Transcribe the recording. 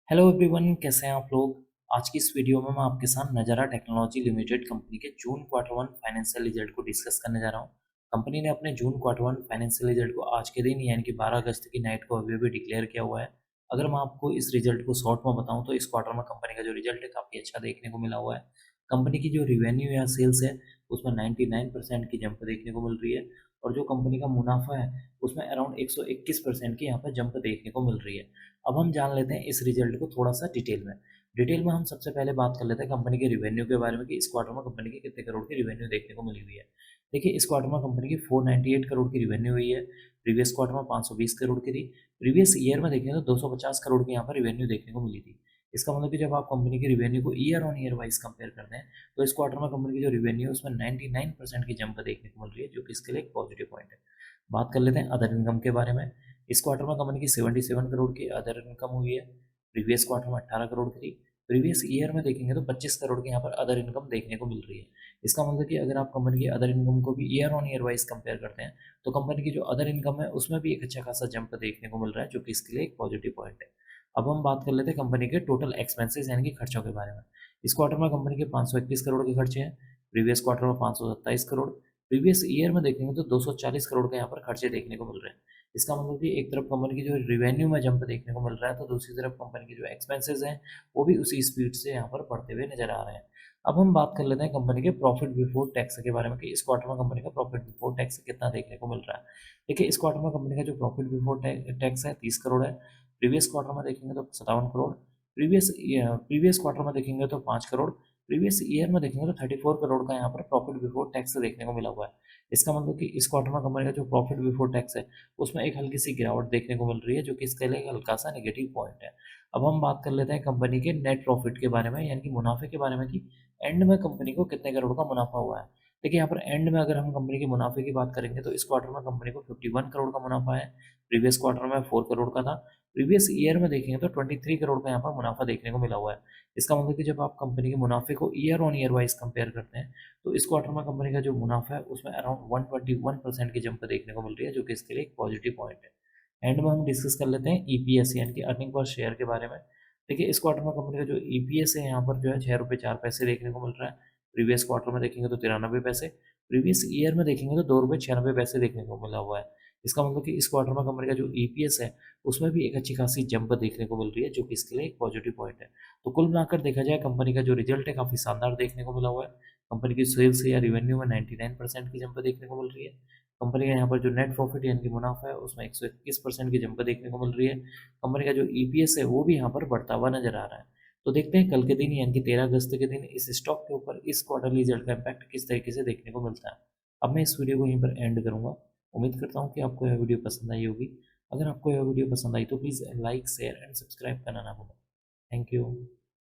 Hello everyone, कैसे हैं आप लोग। आज की इस वीडियो में मैं आपके साथ नज़ारा टेक्नोलॉजी लिमिटेड कंपनी के जून क्वार्टर वन फाइनेंशियल रिजल्ट को डिस्कस करने जा रहा हूं। कंपनी ने अपने जून क्वार्टर वन फाइनेंशियल रिजल्ट को आज के दिन यानी कि 12 अगस्त की नाइट को अभी अभी डिक्लेयर किया हुआ है। अगर मैं आपको इस रिजल्ट को शॉर्ट में बताऊं तो इस क्वार्टर में कंपनी का जो रिजल्ट है काफ़ी अच्छा देखने को मिला हुआ है। कंपनी की जो रिवेन्यू या सेल्स है उसमें 99% की जंप देखने को मिल रही है, और जो कंपनी का मुनाफा है उसमें अराउंड 121% की यहाँ पर जंप देखने को मिल रही है। अब हम जान लेते हैं इस रिजल्ट को थोड़ा सा डिटेल में हम सबसे पहले बात कर लेते हैं कंपनी के रिवेन्यू के बारे में कि इस क्वार्टर में कंपनी की कितने करोड़ की रिवेन्यू देखने को मिली हुई है। देखिए, इस क्वार्टर में कंपनी की 498 करोड़ की रिवेन्यू हुई है। प्रीवियस क्वार्टर में 520 करोड़ की थी। प्रीवियस ईयर में देखें तो 250 करोड़ की यहाँ पर रिवेन्यू देखने को मिली थी। इसका मतलब कि जब आप कंपनी की रिवेन्यू को year on year wise compare करते हैं तो इस क्वार्टर में कंपनी की जो रिवेन्यू है उसमें 99% की जंप देखने को मिल रही है, जो कि इसके लिए एक पॉजिटिव पॉइंट है। बात कर लेते हैं अदर इनकम के बारे में। इस क्वार्टर में कंपनी की 77 करोड़ की अदर इनकम हुई है। प्रीवियस क्वार्टर में 18 करोड़ की थी। प्रीवियस ईयर में देखेंगे तो 25 करोड़ की यहाँ पर अदर इनकम देखने को मिल रही है। इसका मतलब कि अगर आप कंपनी की अदर इनकम को भी year on year wise compare करते हैं तो कंपनी की जो अदर इनकम है उसमें भी एक अच्छा खासा जंप देखने को मिल रहा है, जो कि इसके लिए एक पॉजिटिव पॉइंट है। अब हम बात कर लेते हैं कंपनी के टोटल एक्सपेंसेस यानी कि खर्चों के बारे में। इस क्वार्टर में कंपनी के 531 करोड़ के खर्चे हैं। प्रीवियस क्वार्टर में 527 करोड़। प्रीवियस ईयर में देखेंगे तो 240 करोड़ के यहाँ पर खर्चे देखने को मिल रहे हैं। इसका मतलब कि एक तरफ कंपनी की जो रिवेन्यू में जंप देखने को मिल रहा है तो दूसरी तरफ कंपनी के जो एक्सपेंसेस हैं वो भी उसी स्पीड से यहाँ पर बढ़ते हुए नजर आ रहे हैं। अब हम बात कर लेते हैं कंपनी के प्रॉफिट बिफोर टैक्स के बारे में कि इस क्वार्टर में कंपनी का प्रॉफिट बिफोर टैक्स कितना देखने को मिल रहा है। देखिए, इस क्वार्टर में कंपनी का जो प्रॉफिट बिफोर टैक्स है 30 करोड़ है। प्रीवियस क्वार्टर में देखेंगे तो 57 करोड़। प्रीवियस क्वार्टर में देखेंगे तो 5 करोड़। प्रीवियस ईयर में देखेंगे तो 34 करोड़ का यहाँ पर प्रॉफिट बिफोर टैक्स देखने को मिला हुआ है। इसका मतलब कि इस क्वार्टर में कंपनी का जो प्रॉफिट बिफोर टैक्स है उसमें एक हल्की सी गिरावट देखने को मिल रही है, जो कि इसके लिए एक हल्का सा नेगेटिव पॉइंट है। अब हम बात कर लेते हैं कंपनी के नेट प्रॉफिट के बारे में यानी कि मुनाफे के बारे में कि एंड में कंपनी को कितने करोड़ का मुनाफा हुआ है। देखिए, यहाँ पर एंड में अगर हम कंपनी के मुनाफे की बात करेंगे तो इस क्वार्टर में कंपनी को 51 करोड़ का मुनाफा है। प्रीवियस क्वार्टर में 4 करोड़ का था। प्रीवियस ईयर में देखेंगे तो 23 करोड़ का यहाँ पर मुनाफा देखने को मिला हुआ है। इसका मतलब कि जब आप कंपनी के मुनाफे को year on year wise compare करते हैं तो इस क्वार्टर में कंपनी का जो मुनाफा है उसमें अराउंड 121% की जंप देखने को मिल रही है, जो कि इसके लिए एक पॉजिटिव पॉइंट है। एंड में हम डिस्कस कर लेते हैं ईपीएस यानी कि अर्निंग पर शेयर के बारे में। देखिए, इस क्वार्टर में कंपनी का जो ईपीएस है यहाँ पर जो है 6 रुपये 4 पैसे देखने को मिल रहा है। प्रीवियस क्वार्टर में देखेंगे तो 93 पैसे। प्रीवियस ईयर में देखेंगे तो 2 रुपये 96 पैसे देखने को मिला हुआ है। इसका मतलब कि इस क्वार्टर में कंपनी का जो ईपीएस है उसमें भी एक अच्छी खासी जंप देखने को मिल रही है, जो कि इसके लिए एक पॉजिटिव पॉइंट है। तो कुल मिलाकर देखा जाए कंपनी का जो रिजल्ट है काफ़ी शानदार देखने को मिला हुआ है। कंपनी की सेल्स या रिवेन्यू में 99% की जंप देखने को मिल रही है। कंपनी का यहाँ पर जो नेट प्रॉफिट यानी कि मुनाफा है उसमें 121% की जंप देखने को मिल रही है। कंपनी का जो ईपीएस है वो भी यहाँ पर बढ़ता हुआ नजर आ रहा है। तो देखते हैं कल के दिन यानी कि 13 अगस्त के दिन इस स्टॉक के ऊपर इस क्वार्टरली रिजल्ट का इम्पैक्ट किस तरीके से देखने को मिलता है। अब मैं इस वीडियो को यहीं पर एंड करूंगा। उम्मीद करता हूँ कि आपको यह वीडियो पसंद आई होगी। अगर आपको यह वीडियो पसंद आई तो please like share and subscribe करना ना भूलें। Thank you.